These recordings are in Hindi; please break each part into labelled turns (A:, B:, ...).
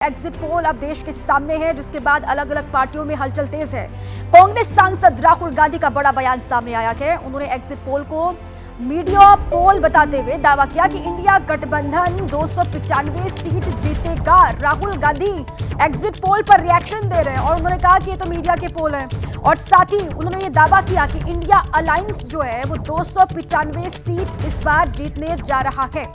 A: एग्जिट पोल अब देश के सामने है, जिसके बाद अलग अलग पार्टियों में हलचल तेज है। कांग्रेस सांसद राहुल गांधी का बड़ा बयान सामने आया है। उन्होंने एग्जिट पोल को मीडिया पोल बताते हुए दावा किया कि इंडिया गठबंधन 295 सीट जीतेगा। राहुल गांधी एग्जिट पोल पर रिएक्शन दे रहे हैं और उन्होंने कहा कि ये तो मीडिया के पोल हैं और साथ ही उन्होंने ये दावा किया कि इंडिया अलायंस जो है वो 295 सीट इस बार जीतने जा रहा है।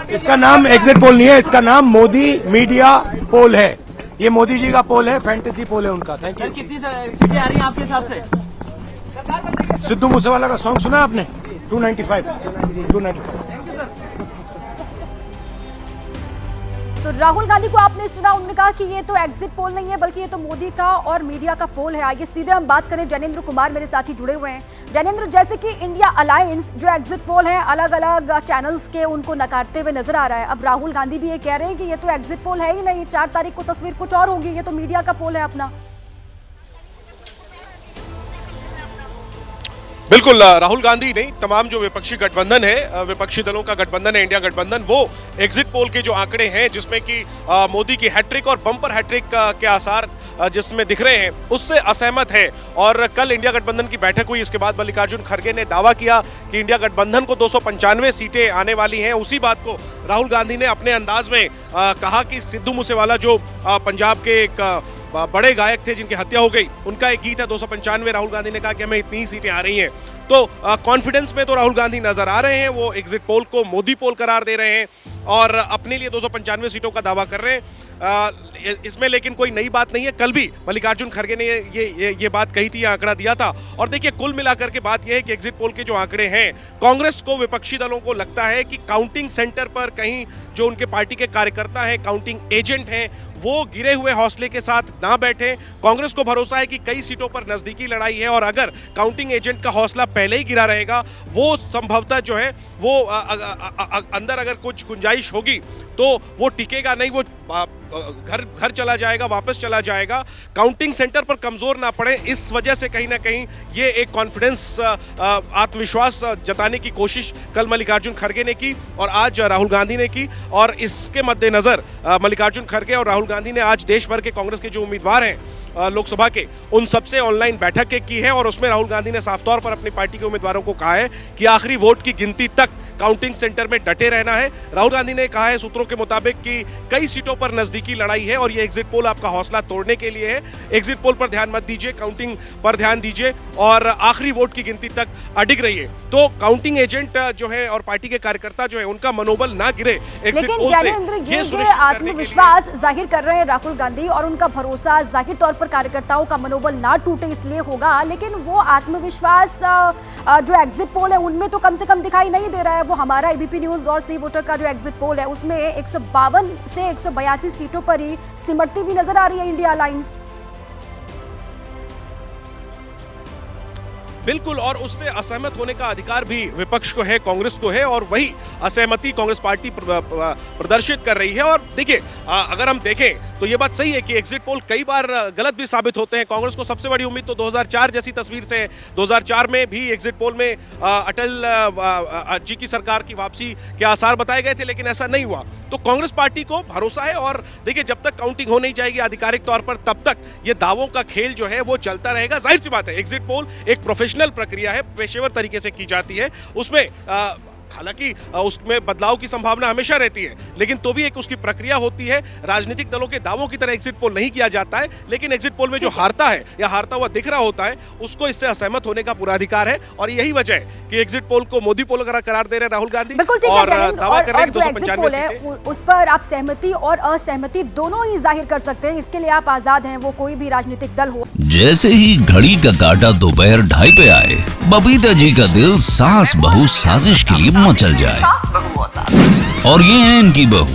B: इसका नाम एग्जिट पोल नहीं है, इसका नाम मोदी मीडिया पोल है। ये मोदी जी का पोल है, फैंटेसी पोल है उनका। Thank you.
C: कितनी सीटें आ रही हैं आपके हिसाब से?
B: सिद्धू मूसेवाला का सॉन्ग सुना आपने? 295।
A: तो राहुल गांधी को आपने सुना, उन्होंने कहा कि ये तो एग्जिट पोल नहीं है बल्कि ये तो मोदी का और मीडिया का पोल है। आइए सीधे हम बात करें, जैनेंद्र कुमार मेरे साथी जुड़े हुए हैं। जैनेंद्र, जैसे कि इंडिया अलायंस जो एग्जिट पोल है अलग अलग चैनल्स के उनको नकारते हुए नजर आ रहा है। अब राहुल गांधी भी ये कह रहे हैं कि ये तो एग्जिट पोल है ही नहीं, 4 तारीख को तस्वीर कुछ और होगी, ये तो मीडिया का पोल है अपना।
D: बिल्कुल, राहुल गांधी नहीं, तमाम जो विपक्षी गठबंधन है, विपक्षी दलों का गठबंधन है इंडिया गठबंधन, वो एग्जिट पोल के जो आंकड़े हैं जिसमें कि मोदी की हैट्रिक और बम्पर हैट्रिक के आसार जिसमें दिख रहे हैं, उससे असहमत है। और कल इंडिया गठबंधन की बैठक हुई, इसके बाद मल्लिकार्जुन खड़गे ने दावा किया कि इंडिया गठबंधन को 295 सीटें आने वाली हैं। उसी बात को राहुल गांधी ने अपने अंदाज में कहा कि सिद्धू मूसेवाला जो पंजाब के एक बड़े गायक थे जिनकी हत्या हो गई, उनका एक गीत है 295। राहुल गांधी ने कहा कि हमें इतनी ही सीटें आ रही हैं। तो कॉन्फिडेंस में तो राहुल गांधी नजर आ रहे हैं, वो एग्जिट पोल को मोदी पोल करार दे रहे हैं और अपने लिए 295 सीटों का दावा कर रहे हैं। इसमें लेकिन कोई नई बात नहीं है। कल भी मल्लिकार्जुन खड़गे ने ये बात कही थी, आंकड़ा दिया था। और देखिए, कुल मिलाकर के बात यह है कि एग्जिट पोल के जो आंकड़े हैं, कांग्रेस को, विपक्षी दलों को लगता है कि काउंटिंग सेंटर पर कहीं जो उनके पार्टी के कार्यकर्ता हैं, काउंटिंग एजेंट हैं, वो गिरे हुए हौसले के साथ ना बैठे। कांग्रेस को भरोसा है कि कई सीटों पर नजदीकी लड़ाई है और अगर काउंटिंग एजेंट का हौसला पहले ही गिरा रहेगा, वो संभवतः जो है वो अंदर अगर कुछ गुंजाइश होगी तो वो टिकेगा नहीं, वो घर चला जाएगा, वापस चला जाएगा। काउंटिंग सेंटर पर कमजोर ना पड़े, इस वजह से कहीं ना कहीं ये एक कॉन्फिडेंस, आत्मविश्वास जताने की कोशिश कल मल्लिकार्जुन खड़गे ने की और आज राहुल गांधी ने की। और इसके मद्देनजर मल्लिकार्जुन खड़गे और राहुल गांधी ने आज देश भर के कांग्रेस के जो उम्मीदवार हैं लोकसभा के, उन सबसे ऑनलाइन बैठक की है और उसमें राहुल गांधी ने साफ तौर पर अपनी पार्टी के उम्मीदवारों को कहा है कि आखिरी वोट की गिनती तक काउंटिंग सेंटर में डटे रहना है। राहुल गांधी ने कहा है सूत्रों के मुताबिक कि कई सीटों पर नजदीकी लड़ाई है और ये एग्जिट पोल आपका हौसला तोड़ने के लिए है। एग्जिट पोल पर ध्यान मत दीजिए, काउंटिंग पर ध्यान दीजिए और आखिरी वोट की गिनती तक अडिग रहिए। तो काउंटिंग एजेंट जो है और पार्टी के कार्यकर्ता जो है, उनका मनोबल ना गिरे एग्जिट पोल से।
A: लेकिन ये आत्मविश्वास जाहिर कर रहे हैं राहुल गांधी और उनका भरोसा जाहिर तौर पर कार्यकर्ताओं का मनोबल ना टूटे इसलिए होगा, लेकिन वो आत्मविश्वास जो एग्जिट पोल है उनमें तो कम से कम दिखाई नहीं दे रहा है। वो हमारा एबीपी न्यूज और सी वोटर का जो एग्जिट पोल है उसमें 152 से 182 सीटों पर ही सिमटती हुई नजर आ रही है इंडिया अलायंस।
D: बिल्कुल, और उससे असहमत होने का अधिकार भी विपक्ष को है, कांग्रेस को है और वही असहमति कांग्रेस पार्टी प्रदर्शित कर रही है। और देखिए, अगर हम देखें तो ये बात सही है कि एग्जिट पोल कई बार गलत भी साबित होते हैं। कांग्रेस को सबसे बड़ी उम्मीद तो 2004 जैसी तस्वीर से है। 2004 में भी एग्जिट पोल में अटल जी की सरकार की वापसी के आसार बताए गए थे, लेकिन ऐसा नहीं हुआ। तो कांग्रेस पार्टी को भरोसा है और देखिए, जब तक काउंटिंग हो नहीं जाएगी आधिकारिक तौर पर, तब तक ये दावों का खेल जो है वो चलता रहेगा। जाहिर सी बात है, एग्जिट पोल एक प्रोफेशनल प्रक्रिया है, पेशेवर तरीके से की जाती है। उसमें हालांकि उसमें बदलाव की संभावना हमेशा रहती है, लेकिन तो भी एक उसकी प्रक्रिया होती है। राजनीतिक दलों के दावों की तरह एग्जिट पोल नहीं किया जाता है, लेकिन एग्जिट पोल में जो हारता है या हारता हुआ दिख रहा होता है, उसको इससे असहमत होने का पूरा अधिकार है। और यही वजह है कि एग्जिट पोल को मोदी पोल करार दे रहे हैं राहुल गांधी और दावा कर रहे हैं 295 सीटें।
A: उस पर आप सहमति और असहमति दोनों ही जाहिर कर सकते हैं, इसके लिए आप आजाद हैं, वो कोई भी राजनीतिक दल हो।
E: जैसे ही घड़ी का काटा दोपहर 2:30 पे आए, बबीता जी का दिल सास बहू साजिश के लिए मचल जाए। और ये है इनकी बहू,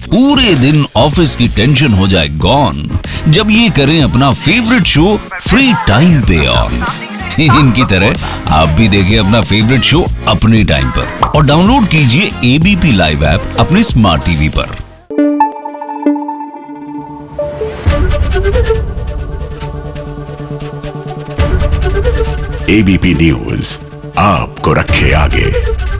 E: पूरे दिन ऑफिस की टेंशन हो जाए गॉन जब ये करें अपना फेवरेट शो फ्री टाइम पे ऑन। इनकी तरह आप भी देखें अपना फेवरेट शो अपने टाइम पर और डाउनलोड कीजिए एबीपी लाइव ऐप अपने स्मार्ट टीवी पर।
F: एबीपी न्यूज आपको रखे आगे।